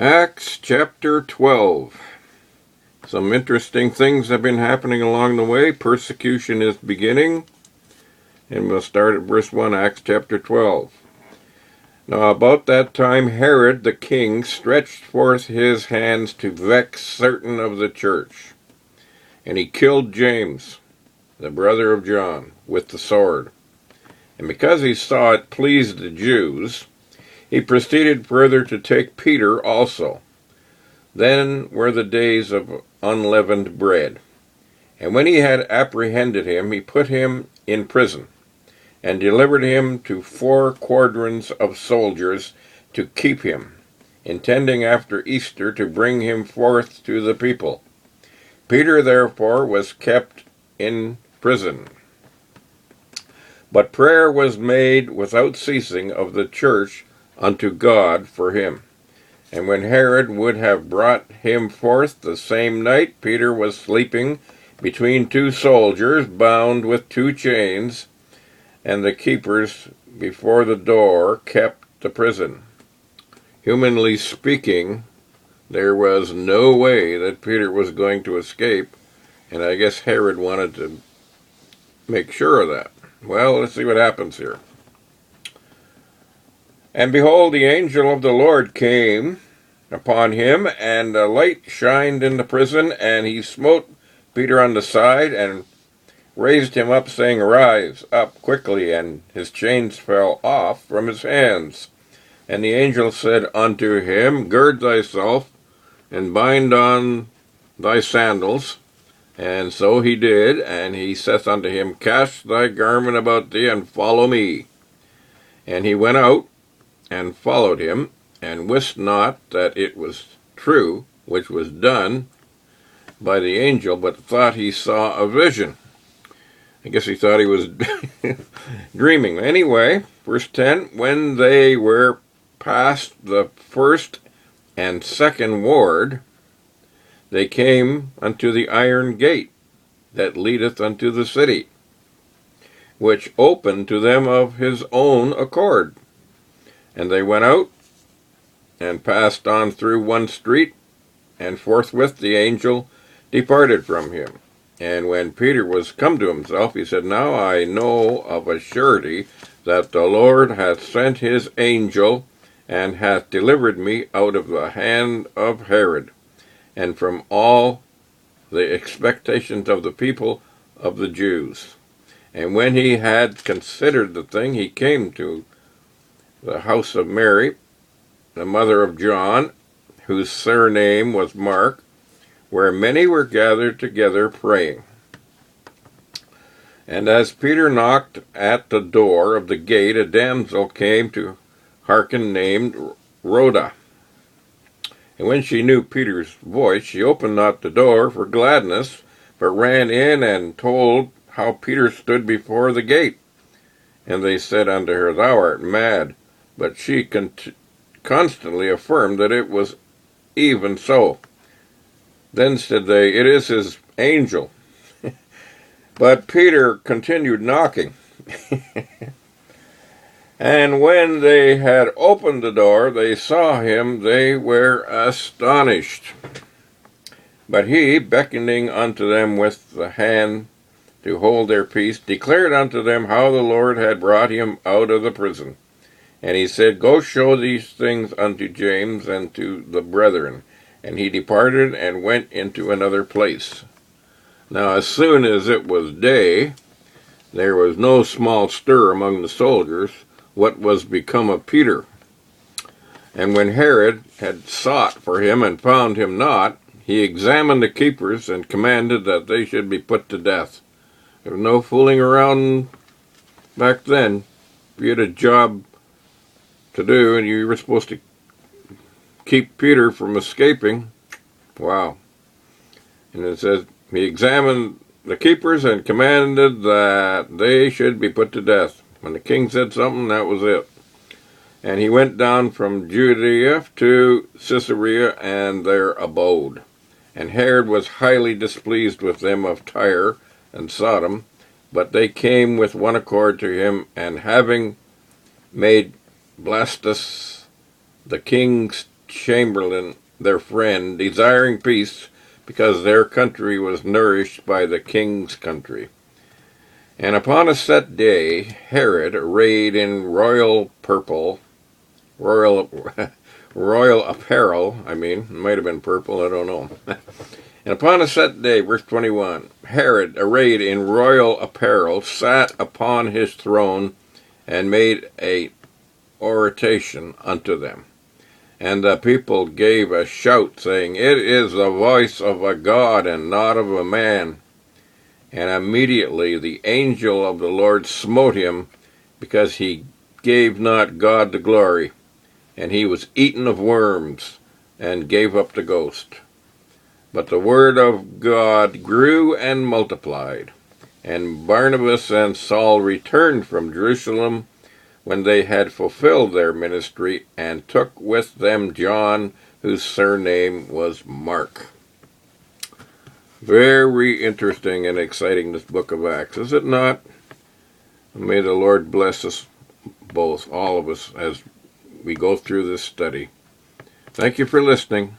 Acts chapter 12. Some interesting things have been happening along the way. Persecution is beginning. And we'll start at verse 1, Acts chapter 12. Now about that time Herod the king stretched forth his hands to vex certain of the church. And he killed James, the brother of John, with the sword. And because he saw it pleased the Jews, he proceeded further to take Peter also. Then were the days of unleavened bread. And when he had apprehended him, he put him in prison, and delivered him to 4 quadrans of soldiers to keep him, intending after Easter to bring him forth to the people. Peter therefore was kept in prison. But prayer was made without ceasing of the church unto God for him. And when Herod would have brought him forth the same night, Peter was sleeping between 2 soldiers, bound with 2 chains, and the keepers before the door kept the prison. Humanly speaking, there was no way that Peter was going to escape, and I guess Herod wanted to make sure of that. Well, let's see what happens here. And behold, the angel of the Lord came upon him, and a light shined in the prison, and he smote Peter on the side, and raised him up, saying, Arise up quickly. And his chains fell off from his hands. And the angel said unto him, Gird thyself, and bind on thy sandals. And so he did, and he saith unto him, Cast thy garment about thee, and follow me. And he went out, and followed him, and wist not that it was true, which was done by the angel, but thought he saw a vision. I guess he thought he was dreaming. Anyway, verse 10, when they were past the first and second ward, they came unto the iron gate that leadeth unto the city, which opened to them of his own accord. And they went out, and passed on through one street, and forthwith the angel departed from him. And when Peter was come to himself, he said, Now I know of a surety that the Lord hath sent his angel, and hath delivered me out of the hand of Herod, and from all the expectations of the people of the Jews. And when he had considered the thing, he came to the house of Mary, the mother of John, whose surname was Mark, where many were gathered together praying. And as Peter knocked at the door of the gate, a damsel came to hearken, named Rhoda. And when she knew Peter's voice, she opened not the door for gladness, but ran in and told how Peter stood before the gate. And they said unto her, Thou art mad. But she constantly affirmed that it was even so. Then said they, It is his angel. But Peter continued knocking. And when they had opened the door, they saw him, they were astonished. But he, beckoning unto them with the hand to hold their peace, declared unto them how the Lord had brought him out of the prison. And he said, Go show these things unto James and to the brethren. And he departed and went into another place. Now as soon as it was day, there was no small stir among the soldiers, what was become of Peter. And when Herod had sought for him and found him not, he examined the keepers and commanded that they should be put to death. There was no fooling around back then. If you had a job to do and you were supposed to keep Peter from escaping, wow. And it says, he examined the keepers and commanded that they should be put to death. When the king said something, that was it. And he went down from Judea to Caesarea, and there abode. And Herod was highly displeased with them of Tyre and Sodom, but they came with one accord to him, and having made Blastus the king's chamberlain, their friend, desiring peace, because their country was nourished by the king's country. And upon a set day, Herod, arrayed in royal apparel, it might have been purple, I don't know. And upon a set day, verse 21, Herod, arrayed in royal apparel, sat upon his throne, and made a oration unto them. And the people gave a shout, saying, It is the voice of a God, and not of a man. And immediately the angel of the Lord smote him, because he gave not God the glory. And he was eaten of worms, and gave up the ghost. But the word of God grew and multiplied. And Barnabas and Saul returned from Jerusalem, when they had fulfilled their ministry, and took with them John, whose surname was Mark. Very interesting and exciting, this book of Acts, is it not? May the Lord bless us both, all of us, as we go through this study. Thank you for listening.